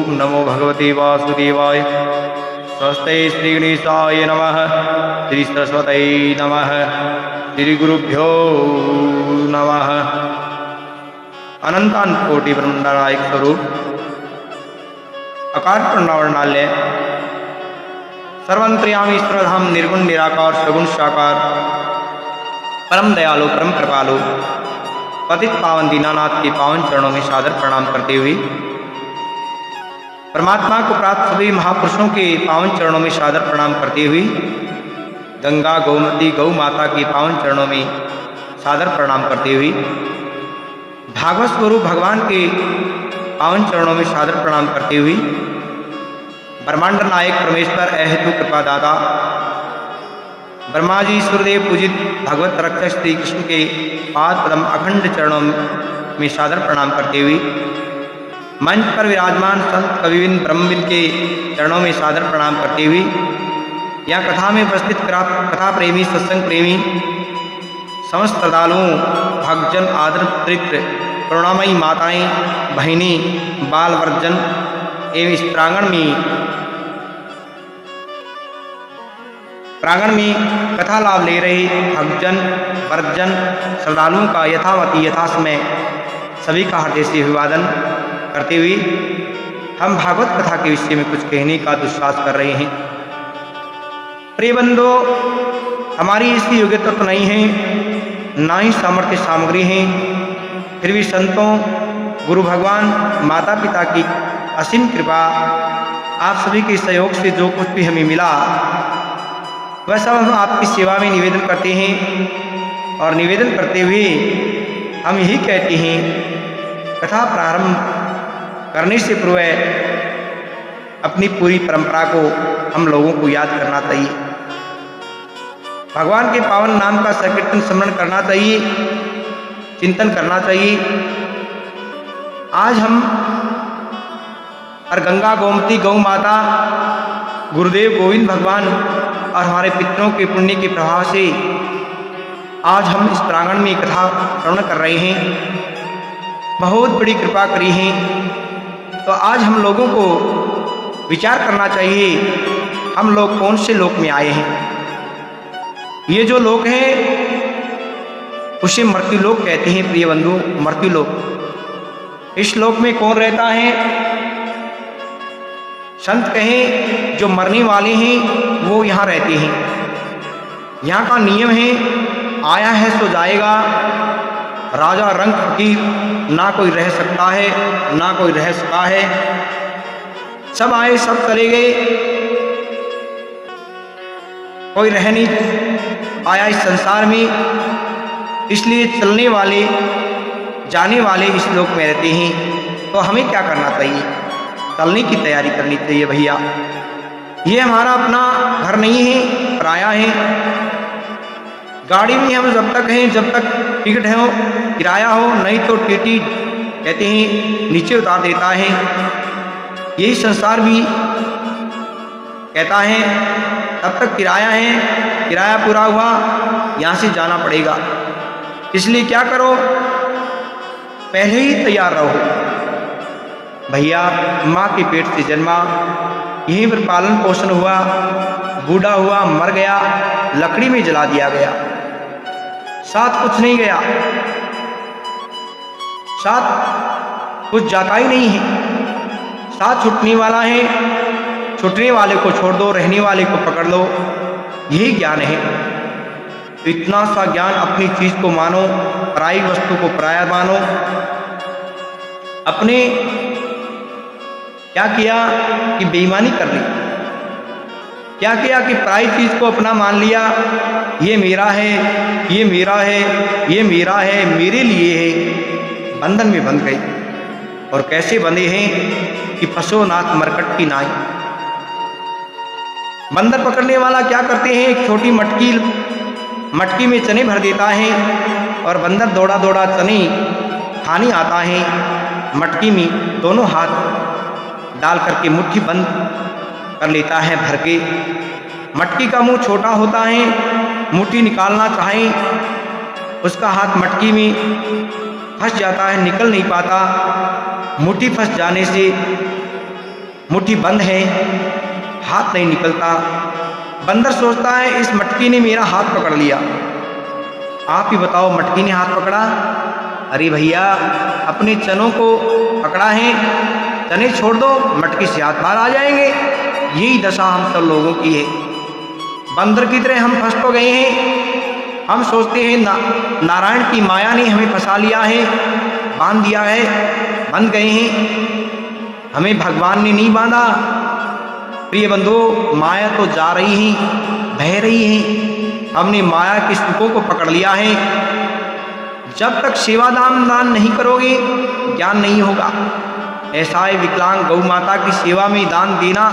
ओम नमो भगवते वासुदेवाय। स्वस्ते श्री गणेशाय नमः। श्री सरस्वती नमः। श्री गुरुभ्यो नमः। अनंतान कोटि ब्रह्मांडानायक स्वरूप अकार पूर्णावर्णालय सर्वंतर्यामी ईश्वरधाम निर्गुण निराकार सगुण साकार परम दयालु परम कृपालु पतित पावन दीनानाथ के पावन चरणों में सादर प्रणाम करते हुए परमात्मा को प्राप्त सभी महापुरुषों के पावन चरणों में सादर प्रणाम करते हुए गंगा गोमती गौ माता के पावन चरणों में सादर प्रणाम करते हुए भागवत स्वरूप भगवान के पावन चरणों में सादर प्रणाम करते हुए ब्रह्मांड नायक परमेश्वर अहेतु कृपादाता ब्रह्मा जी सूर्यदेव पूजित भगवत रक्षक श्री कृष्ण के पाद पद्म अखंड चरणों में सादर प्रणाम करते हुए मंच पर विराजमान संत कविविंद ब्रह्मविंद के चरणों में सादर प्रणाम करते हुए यहाँ कथा में उपस्थित कथा प्रेमी सत्संग प्रेमी समस्त श्रद्धालुओं भक्तजन आदर पुत्र करुणामयी माताएं बहिनी बाल वर्जन एवं इस प्रांगण में कथा लाभ ले रहे भक्तजन वर्जन श्रद्धालुओं का यथावती यथासमय सभी का हृदय से अभिवादन करते हुए हम भागवत कथा के विषय में कुछ कहने का दुस्साहस कर रहे हैं। प्रिय बंधो, हमारी इसकी योग्यता तो नहीं है, ना ही सामर्थ्य सामग्री है, फिर भी संतों गुरु भगवान माता पिता की असीम कृपा आप सभी के सहयोग से जो कुछ भी हमें मिला वह सब हम आपकी सेवा में निवेदन करते हैं। और निवेदन करते हुए हम यही कहते हैं, कथा प्रारंभ करने से पूर्व अपनी पूरी परंपरा को हम लोगों को याद करना चाहिए, भगवान के पावन नाम का संकीर्तन स्मरण करना चाहिए, चिंतन करना चाहिए। आज हम और गंगा गोमती गौ माता गुरुदेव गोविंद भगवान और हमारे पितरों के पुण्य के प्रभाव से आज हम इस प्रांगण में कथा श्रवण कर रहे हैं। बहुत बड़ी कृपा करी है, तो आज हम लोगों को विचार करना चाहिए हम लोग कौन से लोक में आए हैं। ये जो लोक है उसे मृत्यु लोक कहते हैं। प्रिय बंधु, मृत्यु लोक, इस लोक में कौन रहता है? संत कहें जो मरने वाले हैं वो यहाँ रहते हैं। यहाँ का नियम है, आया है सो जाएगा। राजा रंग फकीर ना कोई रह सकता है ना कोई रह सका है। सब आए सब चले गए, कोई रह नहीं आया इस संसार में। इसलिए चलने वाले जाने वाले इस लोक में रहते हैं। तो हमें क्या करना चाहिए? चलने की तैयारी करनी चाहिए भैया। ये हमारा अपना घर नहीं है, पराया है। गाड़ी में हम जब तक हैं, जब तक टिकट है हो, किराया हो, नहीं तो टीटी कहते हैं नीचे उतार देता है। यही संसार भी कहता है तब तक किराया है, किराया पूरा हुआ यहाँ से जाना पड़ेगा। इसलिए क्या करो, पहले ही तैयार रहो भैया। माँ के पेट से जन्मा, यहीं पर पालन पोषण हुआ, बूढ़ा हुआ, मर गया, लकड़ी में जला दिया गया, साथ कुछ नहीं गया, साथ कुछ जाता ही नहीं है। साथ छूटने वाला है, छूटने वाले को छोड़ दो, रहने वाले को पकड़ लो, यही ज्ञान है। तो इतना सा ज्ञान, अपनी चीज को मानो, पराई वस्तु को पराया मानो। अपने क्या किया कि बेईमानी कर ली, क्या किया कि पराई चीज को अपना मान लिया। ये मेरा है, ये मेरा है, ये मेरा है, मेरे लिए है। बंधन में बंध गए। और कैसे बंधे हैं कि फंसो नाथ मरकट की नाई। बंदर पकड़ने वाला क्या करते हैं, एक छोटी मटकी में चने भर देता है और बंदर दौड़ा दौड़ा चने खाने आता है। मटकी में दोनों हाथ डाल करके मुट्ठी बंद कर लेता है भर के। मटकी का मुंह छोटा होता है, मुट्ठी निकालना चाहे उसका हाथ मटकी में फंस जाता है, निकल नहीं पाता। मुट्ठी फंस जाने से मुट्ठी बंद है, हाथ नहीं निकलता। बंदर सोचता है इस मटकी ने मेरा हाथ पकड़ लिया। आप ही बताओ, मटकी ने हाथ पकड़ा? अरे भैया, अपने चनों को पकड़ा है, चने छोड़ दो, मटकी से हाथ बाहर आ जाएंगे। यही दशा हम सब लोगों की है। बंदर की तरह हम फंस तो गए हैं। हम सोचते हैं नारायण की माया ने हमें फंसा लिया है, बांध दिया है, बंध गए हैं। हमें भगवान ने नहीं बांधा। प्रिय बंधु, माया तो जा रही है, बह रही है। हमने माया के सुखों को पकड़ लिया है। जब तक सेवा दान नहीं करोगे, ज्ञान नहीं होगा। ऐसा है, विकलांग गौ माता की सेवा में दान देना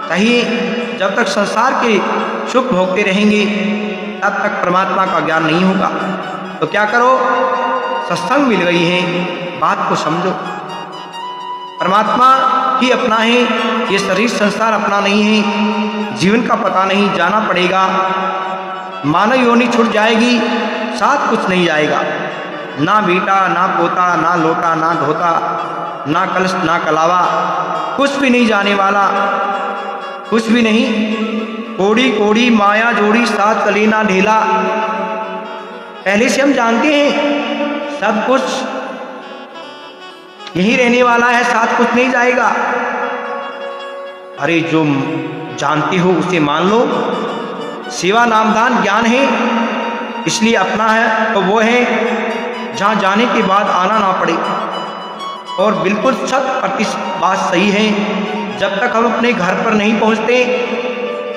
चाहिए। जब तक संसार के सुख भोगते रहेंगे, तब तक परमात्मा का ज्ञान नहीं होगा। तो क्या करो, सत्संग मिल गई है, बात को समझो। परमात्मा ही अपना है, ये शरीर संसार अपना नहीं है। जीवन का पता नहीं, जाना पड़ेगा। मानव योनि छूट जाएगी, साथ कुछ नहीं जाएगा। ना बेटा, ना पोता, ना लोटा, ना धोता, ना कलश, ना कलावा, कुछ भी नहीं जाने वाला, कुछ भी नहीं। कोड़ी कोड़ी माया जोड़ी, साथ चले ना ढेला। पहले से हम जानते हैं सब कुछ यही रहने वाला है, साथ कुछ नहीं जाएगा। अरे जो जानते हो उसे मान लो। सेवा नामदान ज्ञान है, इसलिए अपना है तो वो है जहाँ जाने के बाद आना ना पड़े। और बिल्कुल 100% बात सही है, जब तक हम अपने घर पर नहीं पहुँचते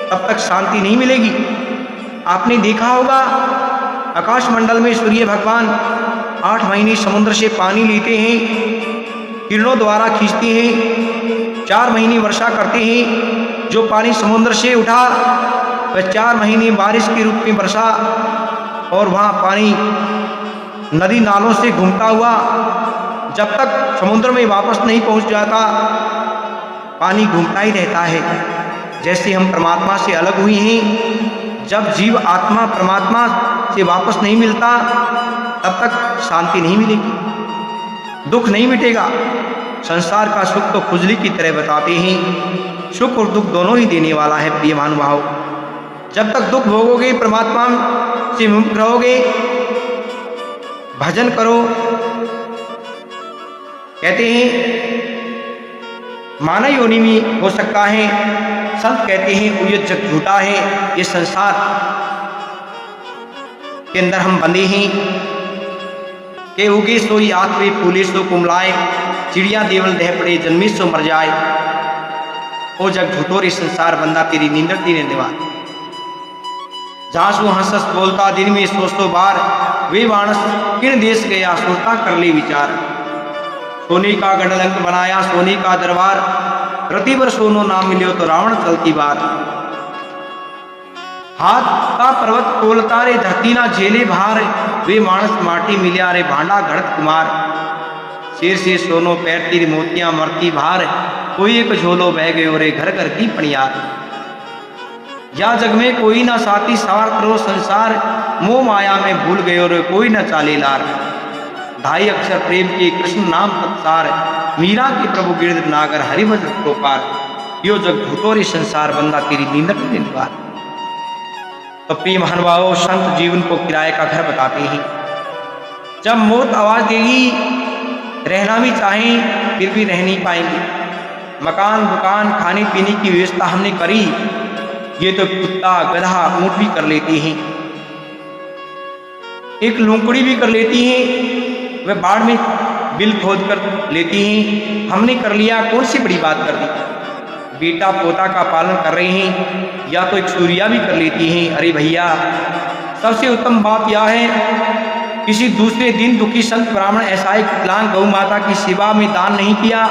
तब तक शांति नहीं मिलेगी। आपने देखा होगा, आकाश मंडल में सूर्य भगवान 8 महीने समुद्र से पानी लेते हैं, किरणों द्वारा खींचते हैं। 4 महीने वर्षा करते हैं। जो पानी समुद्र से उठा वह 4 महीने बारिश के रूप में वर्षा, और वहाँ पानी नदी नालों से घूमता हुआ जब तक समुद्र में वापस नहीं पहुँच जाता, पानी घूमता ही रहता है। जैसे हम परमात्मा से अलग हुए हैं, जब जीव आत्मा परमात्मा से वापस नहीं मिलता तब तक शांति नहीं मिलेगी, दुख नहीं मिटेगा। संसार का सुख तो खुजली की तरह बताते हैं, सुख और दुख दोनों ही देने वाला है। प्रिय महानुभाव, जब तक दुख भोगोगे, परमात्मा से मुक्त रहोगे, भजन करो। कहते हैं मानव योनि में हो सकता है। संत कहते हैं ये जग झूठा है, ये संसार के अंदर हम बंधे हैं। के उगे सोई आत्मे फूले सो कुमलाए, चिड़िया देवल दह पड़े जन्मी सो मर जाए। ओ जग झूठो रे संसार, बंदा तेरी नींदर दीने दीवा। जहाँ सो हंसस बोलता दिन में 100 बार, वे मानस किन देश गया सोचता कर ले विचार। सोने का गढ़लंक बनाया सोने का दरबार, रति भर सोनो नाम मिलियो तो रावण चलती बार। हाथ का पर्वत तोलता रे धरती ना झेले भार, वे मानस माटी मिलिया रे भांडा घड़त कुमार। शेर से सोनो पैर तीर मोतियां मरती भार, कोई एक झोलो बह गयो रे घर घर की पणियार। या जग में कोई ना साथी सवार करो संसार, मोह माया में भूल गयो रे कोई न चाले लार। 2.5 अक्षर प्रेम के कृष्ण नाम तत्सार, मीरा के प्रभु गिरध नागर हरिभद्र प्रोपार। यो जग झूठो रे संसार, बंदा तेरी नींदर में निवार। तो प्रिय महानुभावों, संत जीवन को किराए का घर बताते हैं। जब मौत आवाज देगी, रहना भी चाहें फिर भी रह नहीं पाएंगे। मकान दुकान खाने पीने की व्यवस्था हमने करी, ये तो कुत्ता गधा ऊंट भी कर लेते हैं, एक लूंकड़ी भी कर लेती हैं, वह बाढ़ में बिल खोद कर लेती हैं। हमने कर लिया, कौन सी बड़ी बात कर दी। बेटा पोता का पालन कर रहे हैं, या तो एक सूर्या भी कर लेती हैं। अरे भैया, सबसे उत्तम बात यह है, किसी दूसरे दिन दुखी संत ब्राह्मण ऐसा एक विकलांग गौ माता की सेवा में दान नहीं किया,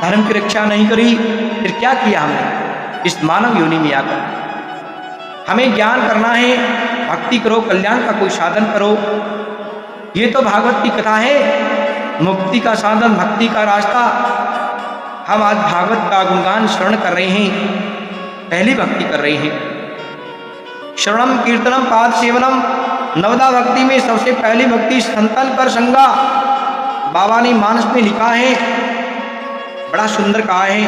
धर्म की रक्षा नहीं करी, फिर क्या किया हमने इस मानव योनि में आकर। हमें ज्ञान करना है, भक्ति करो, कल्याण का कोई साधन करो। ये तो भागवत की कथा है, मुक्ति का साधन भक्ति का रास्ता। हम आज भागवत का गुणगान श्रवण कर रहे हैं, पहली भक्ति कर रहे हैं। श्रवणम कीर्तनम पाद सेवनम, नवदा भक्ति में सबसे पहली भक्ति संतन कर संगा। बाबा ने मानस में लिखा है, बड़ा सुंदर कहा है।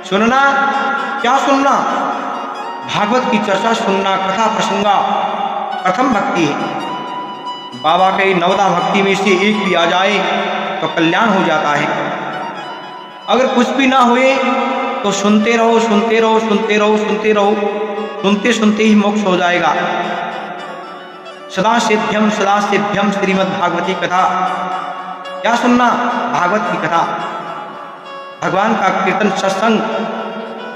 सुनना, क्या सुनना? भागवत की चर्चा सुनना, कथा प्रसंगा प्रथम भक्ति है। बाबा के नवदा भक्ति में से एक भी आ जाए तो कल्याण हो जाता है। अगर कुछ भी ना हुए तो सुनते रहो, सुनते रहो, सुनते रहो, सुनते रहो, सुनते सुनते ही मोक्ष हो जाएगा। सदा सिद्ध्यम श्रीमद् भागवती कथा। क्या सुनना? भागवत की कथा, भगवान का कीर्तन, सत्संग,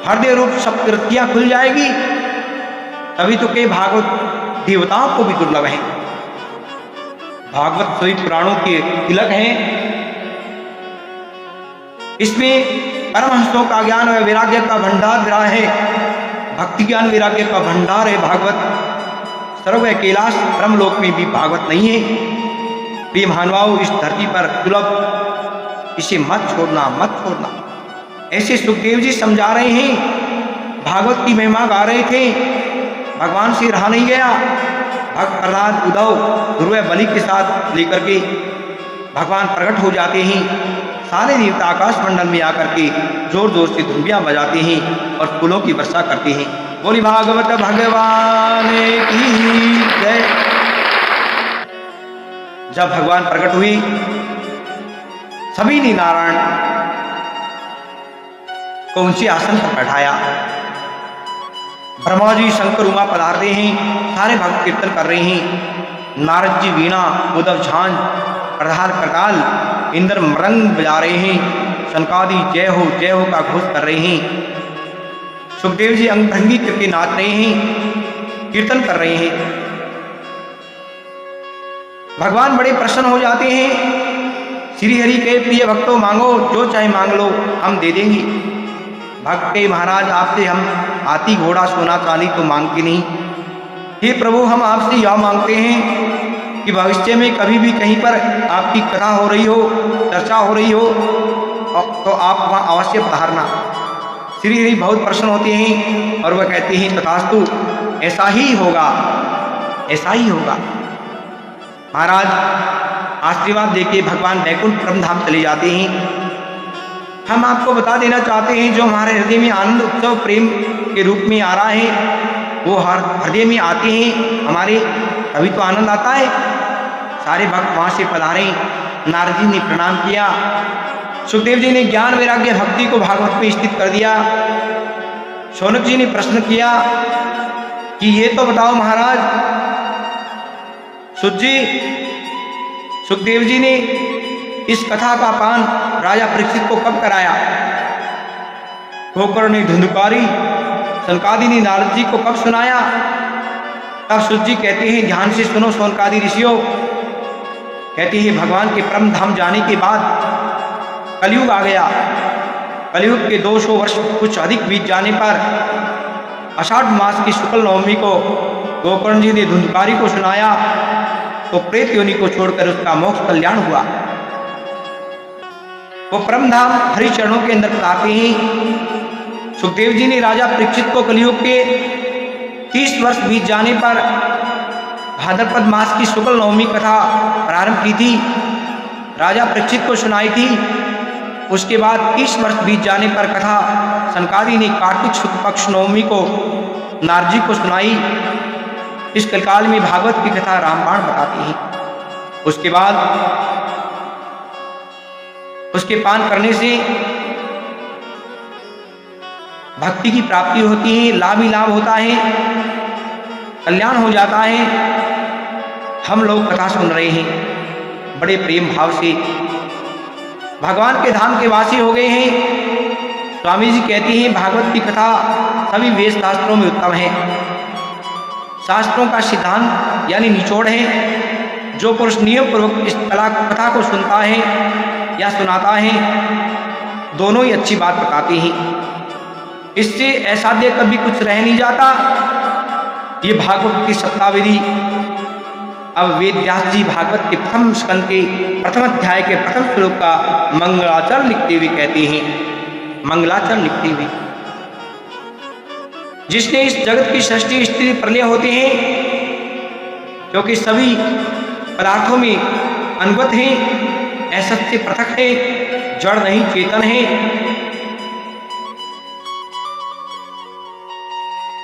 हृदय रूप सब कृतियां खुल जाएगी। तभी तो के भागवत देवताओं को भी दुर्लभ है। भागवत सभी पुराणों के तिलक हैं। इसमें परमहंसों का ज्ञान और वैराग्य का भंडार भरा है। भक्ति ज्ञान वैराग्य का भंडार है भागवत। सर्व कैलाश ब्रह्मलोक में भी भागवत नहीं है। प्रिय महानुभाव, इस धरती पर दुर्लभ, इसे मत छोड़ना, मत छोड़ना। ऐसे सुखदेव जी समझा रहे हैं, भागवत की महिमा गा रहे थे, भगवान से रहा नहीं गया। भक्त प्रहलाद, उद्धव, ध्रुव बलि के साथ लेकर के भगवान प्रकट हो जाते हैं। सारे देवता आकाश मंडल में आकर के जोर जोर से धुंबियां बजाते हैं और फूलों की वर्षा करते हैं। बोली भागवत भगवान की जय। जब भगवान प्रकट हुए, सभी ने नारायण को ऊंचे आसन पर बैठाया। ब्रह्मा जी, शंकर, उमा पधारते हैं। सारे भक्त कीर्तन कर रहे हैं। नारद जी वीणा, उद्धव झांझ, प्रधान करताल, इंद्र मृंग बजा रहे हैं। सनकादि जय हो का घोष कर रहे हैं। सुखदेव जी अंगभंगी करके नाच रहे हैं, कीर्तन कर रहे हैं। भगवान बड़े प्रसन्न हो जाते हैं। श्री हरि के प्रिय भक्तों, मांगो, जो चाहे मांग लो, हम दे देंगे। भक्त के महाराज, आपसे हम हाथी, घोड़ा, सोना, चांदी तो मांगते नहीं। हे प्रभु, हम आपसे यह मांगते हैं कि भविष्य में कभी भी कहीं पर आपकी कथा हो रही हो, चर्चा हो रही हो, तो आप वहाँ अवश्य पधारना। श्री हरि बहुत प्रसन्न होते हैं और वह कहते हैं, तथास्तु, ऐसा ही होगा, ऐसा ही होगा। महाराज आशीर्वाद देके भगवान वैकुंठ ब्रह्मधाम चले जाते हैं। हम आपको बता देना चाहते हैं, जो हमारे हृदय में आनंद उत्सव प्रेम के रूप में आ रहा है, वो हर हृदय में आते हैं हमारे, तभी तो आनंद आता है। सारे भक्त वहाँ से पधारे। नारद जी ने प्रणाम किया। सुखदेव जी ने ज्ञान वैराग्य भक्ति को भागवत में स्थित कर दिया। शौनक जी ने प्रश्न किया कि ये तो बताओ महाराज, सुखदेव जी ने इस कथा का पान राजा परीक्षित को कब कराया? गोकर्ण ने धुंधकारी, सनकादि ने नारद जी को कब सुनाया? तब सुत जी कहते हैं, ध्यान से सुनो सनकादि ऋषियों। कहते हैं, भगवान के परम धाम जाने के बाद कलयुग आ गया। कलयुग के 200 वर्ष कुछ अधिक बीत जाने पर आषाढ़ मास की शुक्ल नवमी को गोकर्ण जी ने धुंधकारी को सुनाया, तो प्रेत योनि को छोड़कर उसका मोक्ष कल्याण हुआ। वो परम धाम हरि चरणों के अंदर आते हैं। सुखदेव जी ने राजा परीक्षित को कलयुग के 30 वर्ष बीत जाने पर भाद्रपद मास की शुक्ल नवमी कथा प्रारंभ की थी, राजा परीक्षित को सुनाई थी। उसके बाद 30 वर्ष बीत जाने पर कथा सनकादि ने कार्तिक शुक्ल पक्ष नवमी को नारद जी को सुनाई। इस कलकाल में भागवत की कथा रामबाण बताती है। उसके बाद उसके पान करने से भक्ति की प्राप्ति होती है, लाभ ही लाभ होता है, कल्याण हो जाता है। हम लोग कथा सुन रहे हैं बड़े प्रेम भाव से, भगवान के धाम के वासी हो गए हैं। स्वामी जी कहते हैं, भागवत की कथा सभी वेद शास्त्रों में उत्तम है। शास्त्रों का सिद्धांत यानी निचोड़ है। जो पुरुष नियम पूर्वक इस कथा को सुनता है या सुनाता है, दोनों ही अच्छी बात बताते हैं। इससे असाध्य कभी कुछ रह नहीं जाता। ये भागवत की सप्ताविधि। अब वेद व्यास जी भागवत के प्रथम स्कंद के प्रथम अध्याय के प्रथम श्लोक का मंगलाचरण लिखते हुए कहते हैं, मंगलाचरण लिखते हुए, जिसने इस जगत की सृष्टि स्थिति प्रलय होते हैं, क्योंकि सभी पदार्थों में अनुगत हैं, असत से पृथक है, जड़ नहीं चेतन है,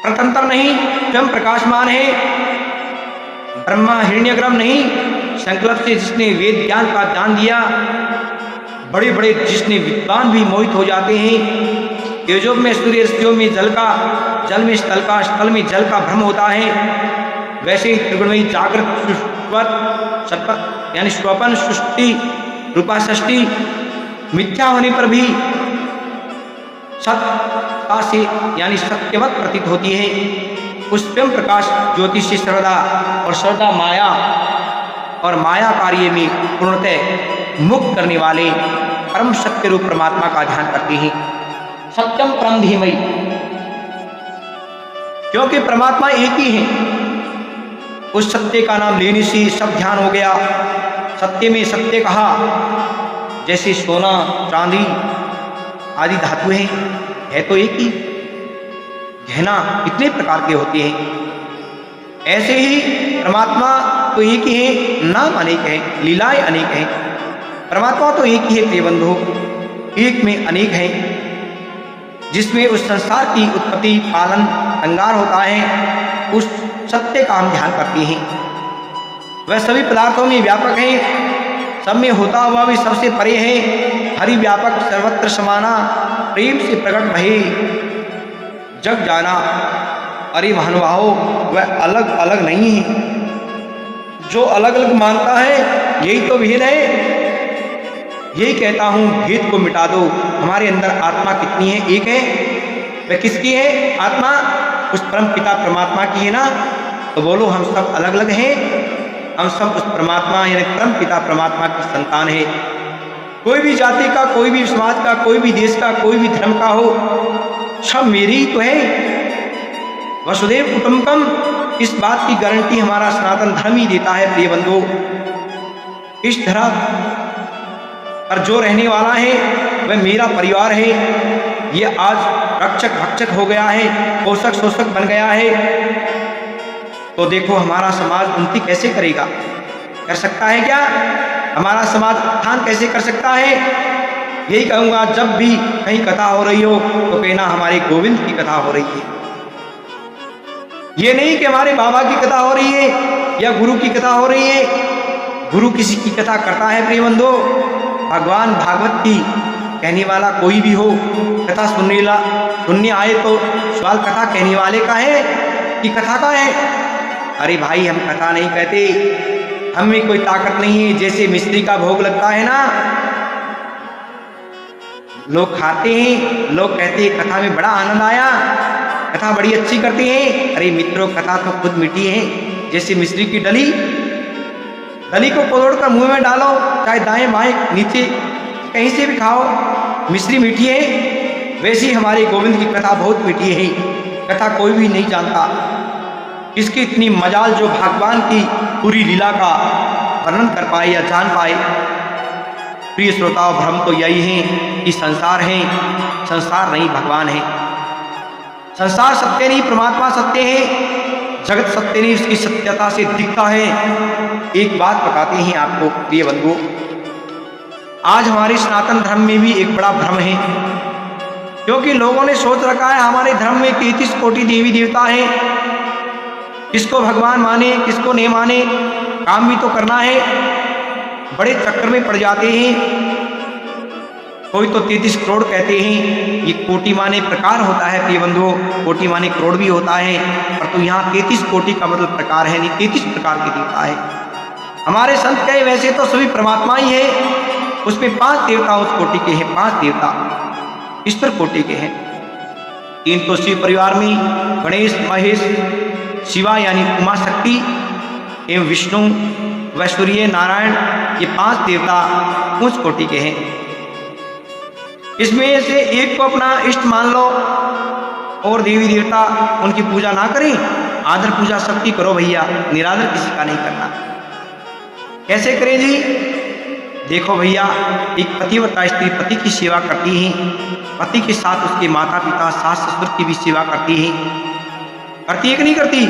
प्रतंत्र नहीं स्वयं प्रकाशमान है, ब्रह्मा हिरण्यगर्भ नहीं, संकल्प से जिसने वेद ज्ञान का दान दिया, बड़े बड़े जिसने विद्वान भी मोहित हो जाते हैं। तेजो में सूर्य, रश्मियों में जल का, जल में स्थल का, स्थल में जल का भ्रम होता है। वैसे ही त्रिगुणमयी जागृत सत्व यानी स्वपन सृष्टि रूपा सृष्टि मिथ्या होने पर भी सत्ता से यानी सत्यवत प्रतीत होती है। उस स्वयं प्रकाश ज्योति से सर्वदा और सर्वदा माया और माया कार्य में पूर्णतः मुक्त करने वाले परम सत्य रूप परमात्मा का ध्यान करते हैं। सत्यम परम धीमहि, क्योंकि परमात्मा एक ही है। उस सत्य का नाम लेने से सब ध्यान हो गया। सत्य में सत्य कहा, जैसे सोना चांदी आदि धातु हैं, है तो एक ही। गहना कितने प्रकार के होते हैं, ऐसे ही परमात्मा तो एक ही है, नाम अनेक है, लीलाएं अनेक हैं। परमात्मा तो एक ही है प्रिय बंधु, एक में अनेक है, जिसमें उस संसार की उत्पत्ति पालन अंगार होता है। उस सत्य का हम ध्यान करते हैं। वह सभी पदार्थों में व्यापक है, सब में होता हुआ भी सबसे परे है। हरि व्यापक सर्वत्र समाना, प्रेम से प्रकट भये जग जाना। अरे महानुभावों, वह अलग अलग नहीं है। जो अलग अलग मानता है यही तो भेद है। यही कहता हूं, भेद को मिटा दो। हमारे अंदर आत्मा कितनी है? एक है। वह किसकी है? आत्मा उस परम पिता परमात्मा की है ना। तो बोलो, हम सब अलग अलग हैं, हम सब उस परमात्मा यानी परम पिता परमात्मा की संतान है। कोई भी जाति का, कोई भी समाज का, कोई भी देश का, कोई भी धर्म का हो, सब मेरी ही तो है। वसुदेव कुटुंबकम, इस बात की गारंटी हमारा सनातन धर्म ही देता है प्रिय बंधु। इस धरा पर जो रहने वाला है वह मेरा परिवार है। ये आज रक्षक भक्षक हो गया है, पोषक शोषक बन गया है। तो देखो हमारा समाज उन्नति कैसे करेगा? कर सकता है क्या? हमारा समाज उत्थान कैसे कर सकता है? यही कहूँगा, जब भी कहीं कथा हो रही हो तो कहना हमारे गोविंद की कथा हो रही है। ये नहीं कि हमारे बाबा की कथा हो रही है या गुरु की कथा हो रही है। गुरु किसी की कथा करता है प्रिय बंधु, भगवान भागवत की कहने वाला कोई भी हो, कथा सुनने आए तो सवाल कथा कहने वाले का है कि कथा का है? अरे भाई, हम कथा नहीं कहते, हम में कोई ताकत नहीं है। जैसे मिस्त्री का भोग लगता है ना, लोग खाते हैं, लोग कहते हैं कथा में बड़ा आनंद आया, कथा बड़ी अच्छी करते हैं। अरे मित्रों, कथा तो खुद मीठी है। जैसे मिस्त्री की डली को तोड़कर मुंह में डालो, चाहे दाएं बाएं नीचे कहीं से भी खाओ, मिश्री मीठी है। वैसे ही हमारे गोविंद की कथा बहुत मीठी है। कथा कोई भी नहीं जानता, इसकी इतनी मजाल जो भगवान की पूरी लीला का वर्णन कर पाए या जान पाए। प्रिय श्रोताओं, भ्रम तो यही है कि संसार है, संसार नहीं भगवान है। संसार सत्य नहीं, परमात्मा सत्य है। जगत सत्य नहीं, उसकी सत्यता से दिखता है। एक बात बताते हैं आपको प्रिय बंधु, आज हमारे सनातन धर्म में भी एक बड़ा भ्रम है, क्योंकि लोगों ने सोच रखा है हमारे धर्म में 33 कोटि देवी देवता है। किसको भगवान माने, किसको नहीं माने, काम भी तो करना है। बड़े चक्कर में पड़ जाते हैं। कोई तो 33 करोड़ कहते हैं। ये कोटि माने प्रकार होता है प्रिय बंधुओं, कोटि माने करोड़ भी होता है, पर तो यहाँ 33 कोटि का मतलब प्रकार है नहीं, 33 प्रकार के देवता है। हमारे संत कहे वैसे तो सभी परमात्मा ही है, उसमें 5 देवता उस कोटि के हैं। 5 देवता ईश्वर कोटि के हैं। 3 तो शिव परिवार में गणेश, महेश, शिवा यानी उमा शक्ति एवं विष्णु व सूर्य नारायण, ये 5 देवता उस कोटि के हैं। इसमें से एक को अपना इष्ट मान लो और देवी देवता उनकी पूजा ना करें। आदर पूजा सबकी करो भैया, निरादर किसी का नहीं करना। कैसे करें जी? देखो भैया, एक पतिव्रता स्त्री पति की सेवा करती है, पति के साथ उसके माता पिता सास ससुर की भी सेवा करती है। करती है कि नहीं करती?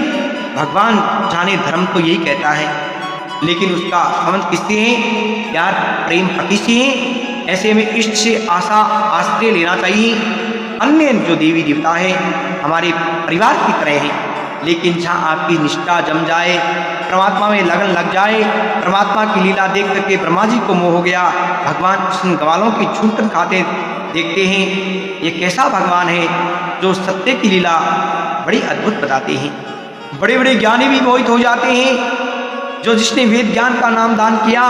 भगवान जाने, धर्म तो यही कहता है, लेकिन उसका संबंध किससे है? प्यार प्रेम पति से है। ऐसे में इष्ट से आश्रय लेना चाहिए। अन्य जो देवी देवता है हमारे परिवार की तरह है, लेकिन जहाँ आपकी निष्ठा जम जाए, परमात्मा में लगन लग जाए, परमात्मा की लीला देख करके ब्रह्मा जी को मोह हो गया, भगवान कृष्ण ग्वालों की छूटन खाते देखते हैं। ये कैसा भगवान है जो सत्य की लीला बड़ी अद्भुत बताते हैं। बड़े बड़े ज्ञानी भी मोहित हो जाते हैं। जो जिसने वेद ज्ञान का नाम दान किया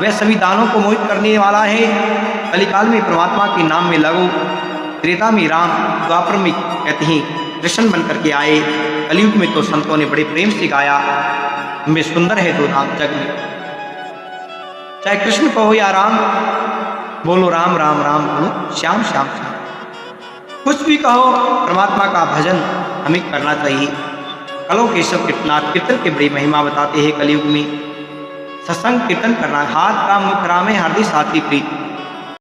वह सभी दानों को मोहित करने वाला है। कलिकाल में परमात्मा के नाम में लगो, त्रेता में राम, द्वापर में कहते हैं कृष्ण बन करके आए। कलयुग में तो संतों ने बड़े प्रेम से गाया, में सुंदर है दो नाम जग में, चाहे कृष्ण कहो या राम, बोलो राम राम राम, बोलो श्याम श्याम श्याम। कुछ भी कहो, परमात्मा का भजन हमें करना चाहिए। कलो केशव कीर्तनाथ, कीर्तन की बड़ी महिमा बताते हैं। कलयुग में सत्संग कीर्तन करना, हाथ का मुख रामे हृदय साथी प्रीत।